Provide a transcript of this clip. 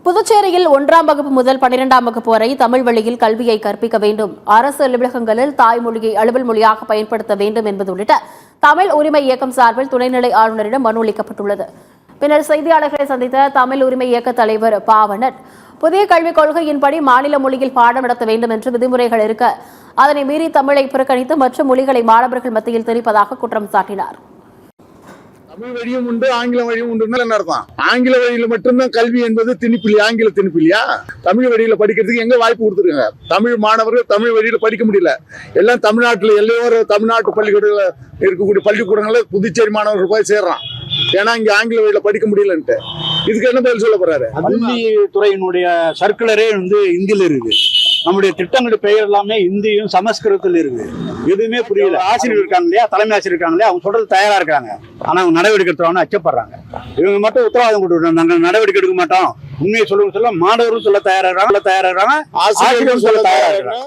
புதுச்சேரியில் 1ஆம் வகுப்பு முதல் 12ஆம் வகுப்பு வரை தமிழ் வழியில் கல்வியை கற்பிக்க வேண்டும். அரசு அலுவலகங்களில் தாய்மொழியை அலுவல் மொழியாக பயன்படுத்த வேண்டும் என்பது உள்ளிட்ட தமிழ் உரிமை இயக்கம் சார்பில் துணைநிலை ஆளுநரிடம் மனு அளிக்கப்பட்டுள்ளது. பின்னர் செய்தியாளர்களை சந்தித்த தமிழ் உரிமை இயக்க தலைவர் பாவணன், புதிய கல்விக் கொள்கையின்படி மாநில மொழியில் பாடம் நடத்த வேண்டும் என்று விதிமுறைகள் இருக்க அதனை மீறி தமிழை புறக்கணித்து மற்ற மொழிகளை மாணவர்கள் மத்தியில் திணிப்பதாக குற்றம் சாட்டினார். தமிழ் வழியும் உண்டு, ஆங்கில வழியும் உண்டு. அர்த்தம் ஆங்கில வழியில மட்டும்தான் கல்வி என்பது திணிப்பில்லையா? ஆங்கில திணிப்பில்லையா? தமிழ் வழியில படிக்கிறதுக்கு எங்க வாய்ப்பு கொடுத்துருக்காங்க? தமிழ் மாணவர்கள் தமிழ் வழியில படிக்க முடியல. எல்லாம் தமிழ்நாட்டில் எல்லையோர தமிழ்நாட்டு பள்ளிக்கூடங்கள் இருக்கக்கூடிய பள்ளிக்கூடங்கள்ல புதுச்சேரி மாணவர்கள் போய் சேர்றான். ஏன்னா இங்க ஆங்கில வழியில படிக்க முடியலன்ட்டு. இதுக்கு என்ன பதில் சொல்ல போறாரு? கல்வித்துறையினுடைய சர்க்குலரே இந்தியில இருக்கு. நம்முடைய திட்டங்களுடைய பெயர் எல்லாமே இந்தியும் சமஸ்கிருதத்தில் இருக்கு. எதுவுமே புரியல. ஆசிரியர் இருக்காங்க இல்லையா, தலைமை ஆசிரியர் இருக்காங்க இல்லையா, அவங்க சொல்றது தயாரா இருக்காங்க. ஆனா அவங்க நடவடிக்கை எடுத்துவாங்க, அச்சப்படுறாங்க. இவங்க மட்டும் உத்தரவாதம் கொடுக்குறாங்க, நாங்கள் நடவடிக்கை எடுக்க மாட்டோம், உண்மையை சொல்ல மாணவரும் சொல்ல தயாராகிறாங்க, ஆசிரியரும் சொல்ல தயாராகிறாங்க.